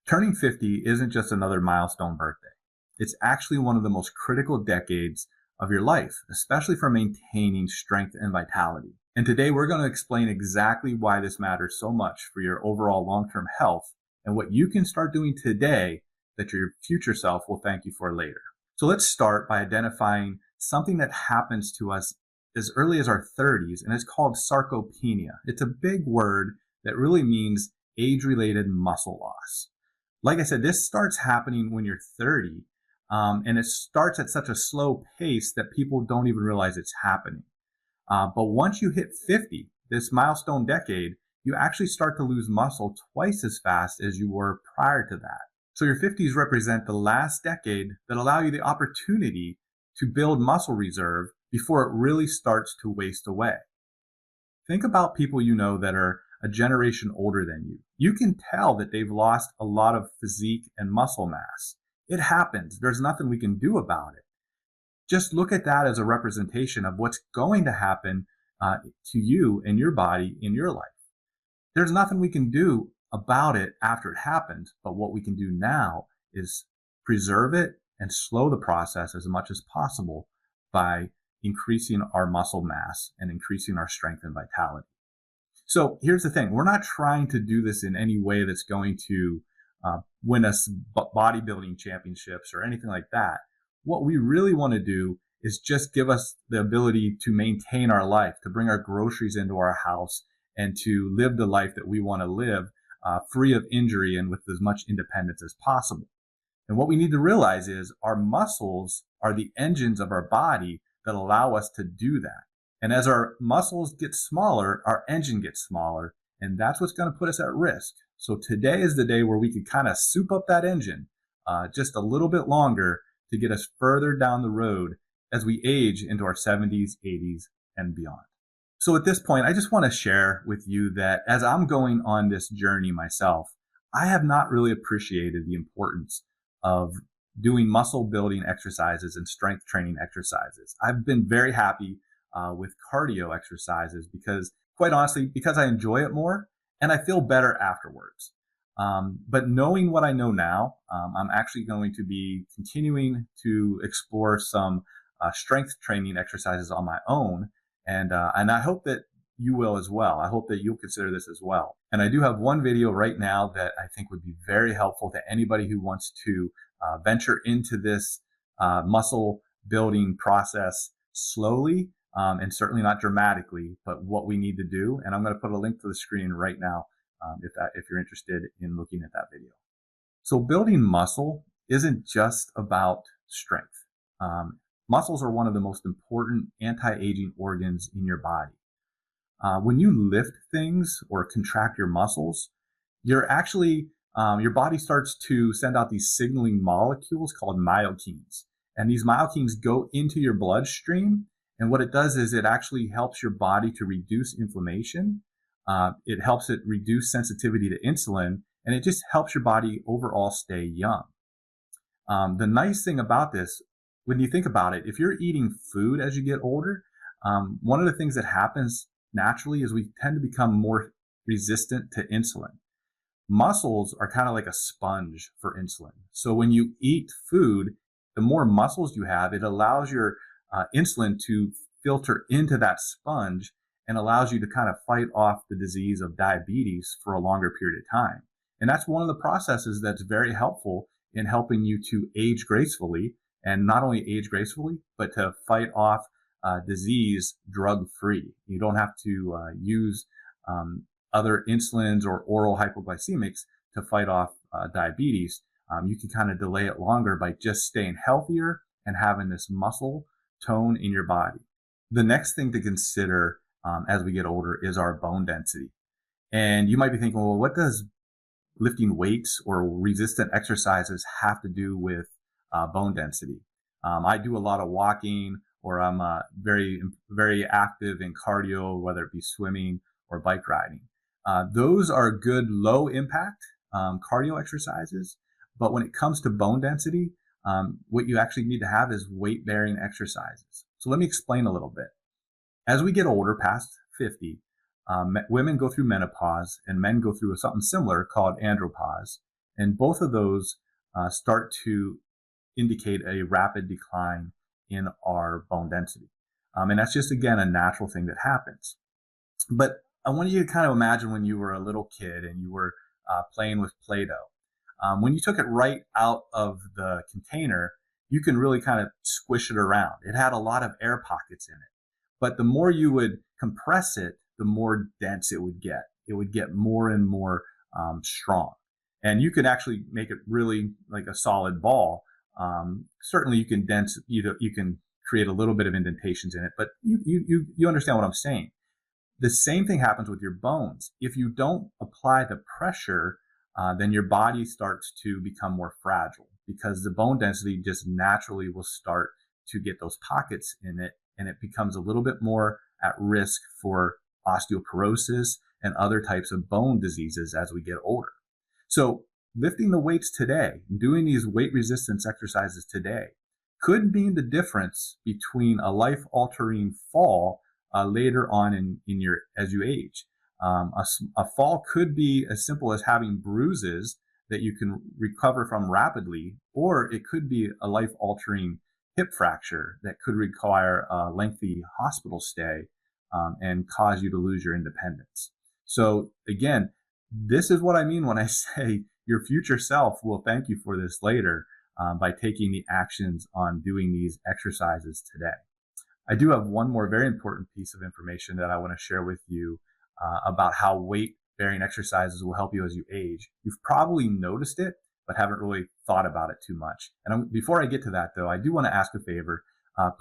Turning 50 isn't just another milestone birthday. It's actually one of the most critical decades of your life, especially for maintaining strength and vitality. And today we're going to explain exactly why this matters so much for your overall long-term health and what you can start doing today that your future self will thank you for later. So let's start by identifying something that happens to us as early as our 30s, and it's called sarcopenia. It's a big word that really means age-related muscle loss. Like I said, this starts happening when you're 30, and it starts at such a slow pace that people don't even realize it's happening. But once you hit 50, this milestone decade, you actually start to lose muscle twice as fast as you were prior to that. So your 50s represent the last decade that allow you the opportunity to build muscle reserve before it really starts to waste away. Think about people you know that are a generation older than you. You can tell that they've lost a lot of physique and muscle mass. It happens. There's nothing we can do about it. Just look at that as a representation of what's going to happen to you and your body in your life. There's nothing we can do about it after it happens, but what we can do now is preserve it and slow the process as much as possible by increasing our muscle mass and increasing our strength and vitality. So here's the thing. We're not trying to do this in any way that's going to win us bodybuilding championships or anything like that. What we really want to do is just give us the ability to maintain our life, to bring our groceries into our house, and to live the life that we want to live free of injury and with as much independence as possible. And what we need to realize is our muscles are the engines of our body that allow us to do that. And as our muscles get smaller, our engine gets smaller, and that's what's going to put us at risk. So today is the day where we can kind of soup up that engine just a little bit longer to get us further down the road as we age into our 70s, 80s, and beyond. So at this point, I just want to share with you that as I'm going on this journey myself, I have not really appreciated the importance of doing muscle building exercises and strength training exercises. I've been very happy with cardio exercises because, quite honestly, because I enjoy it more and I feel better afterwards. But knowing what I know now, I'm actually going to be continuing to explore some strength training exercises on my own. And I hope that you will as well. I hope that you'll consider this as well. And I do have one video right now that I think would be very helpful to anybody who wants to venture into this muscle building process slowly and certainly not dramatically, but what we need to do. And I'm going to put a link to the screen right now if you're interested in looking at that video. So building muscle isn't just about strength. Muscles are one of the most important anti-aging organs in your body. When you lift things or contract your muscles, you're actually, your body starts to send out these signaling molecules called myokines. And these myokines go into your bloodstream. And what it does is it actually helps your body to reduce inflammation. It helps it reduce sensitivity to insulin, and it just helps your body overall stay young. The nice thing about this, when you think about it, if you're eating food as you get older, one of the things that happens naturally is we tend to become more resistant to insulin. Muscles are kind of like a sponge for insulin. So when you eat food, the more muscles you have, it allows your insulin to filter into that sponge and allows you to kind of fight off the disease of diabetes for a longer period of time. And that's one of the processes that's very helpful in helping you to age gracefully, and not only age gracefully, but to fight off disease drug-free. You don't have to use other insulins or oral hypoglycemics to fight off diabetes. You can kind of delay it longer by just staying healthier and having this muscle tone in your body. The next thing to consider as we get older is our bone density. And you might be thinking, well, what does lifting weights or resistant exercises have to do with bone density? I do a lot of walking, or I'm very, very active in cardio, whether it be swimming or bike riding. Those are good low impact cardio exercises. But when it comes to bone density, what you actually need to have is weight bearing exercises. So let me explain a little bit. As we get older, past 50, women go through menopause and men go through something similar called andropause. And both of those start to indicate a rapid decline in our bone density. And that's just, again, a natural thing that happens. But I want you to kind of imagine when you were a little kid and you were playing with Play-Doh. When you took it right out of the container, you can really kind of squish it around. It had a lot of air pockets in it. But the more you would compress it, the more dense it would get. It would get more and more strong. And you could actually make it really like a solid ball. Certainly you can you can create a little bit of indentations in it, but you understand what I'm saying. The same thing happens with your bones. If you don't apply the pressure, then your body starts to become more fragile because the bone density just naturally will start to get those pockets in it, and it becomes a little bit more at risk for osteoporosis and other types of bone diseases as we get older. So lifting the weights today, doing these weight resistance exercises today, could mean the difference between a life-altering fall later on as you age. A fall could be as simple as having bruises that you can recover from rapidly, or it could be a life-altering hip fracture that could require a lengthy hospital stay and cause you to lose your independence. So again, this is what I mean when I say your future self will thank you for this later by taking the actions on doing these exercises today. I do have one more very important piece of information that I want to share with you about how weight-bearing exercises will help you as you age. You've probably noticed it, but haven't really thought about it too much. And before I get to that, though, I do want to ask a favor.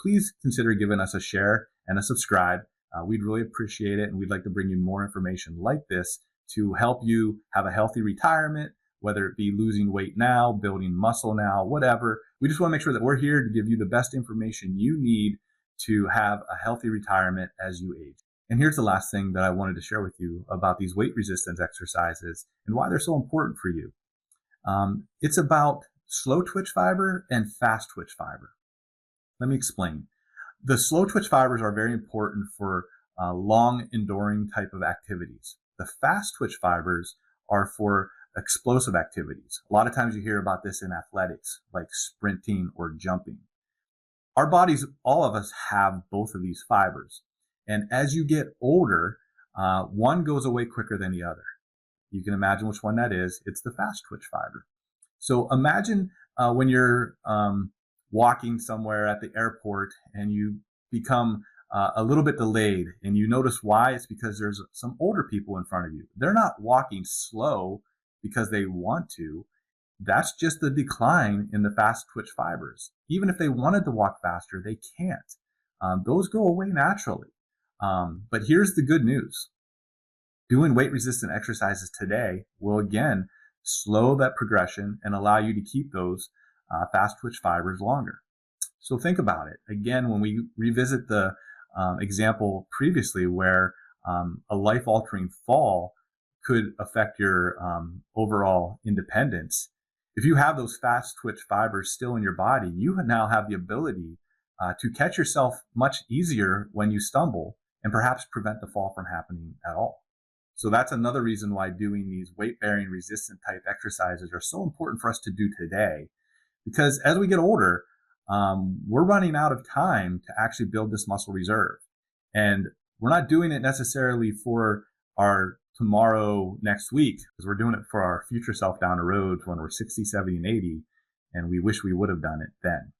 Please consider giving us a share and a subscribe. We'd really appreciate it, and we'd like to bring you more information like this to help you have a healthy retirement, whether it be losing weight now, building muscle now, whatever. We just want to make sure that we're here to give you the best information you need to have a healthy retirement as you age. And here's the last thing that I wanted to share with you about these weight resistance exercises and why they're so important for you. It's about slow twitch fiber and fast twitch fiber. Let me explain. The slow twitch fibers are very important for long enduring type of activities. The fast twitch fibers are for explosive activities. A lot of times you hear about this in athletics, like sprinting or jumping. Our bodies, all of us, have both of these fibers. And as you get older, one goes away quicker than the other. You can imagine which one that is. It's the fast twitch fiber. So imagine when you're walking somewhere at the airport and you become a little bit delayed, and you notice why. It's because there's some older people in front of you. They're not walking slow because they want to. That's just the decline in the fast twitch fibers. Even if they wanted to walk faster, they can't. Those go away naturally. But here's the good news. Doing weight resistant exercises today will again slow that progression and allow you to keep those fast twitch fibers longer. So think about it. Again, when we revisit the example previously where a life-altering fall could affect your overall independence, if you have those fast twitch fibers still in your body, you now have the ability to catch yourself much easier when you stumble and perhaps prevent the fall from happening at all. So that's another reason why doing these weight-bearing resistant type exercises are so important for us to do today, because as we get older, we're running out of time to actually build this muscle reserve. And we're not doing it necessarily for our tomorrow, next week, because we're doing it for our future self down the road when we're 60, 70, and 80, and we wish we would have done it then.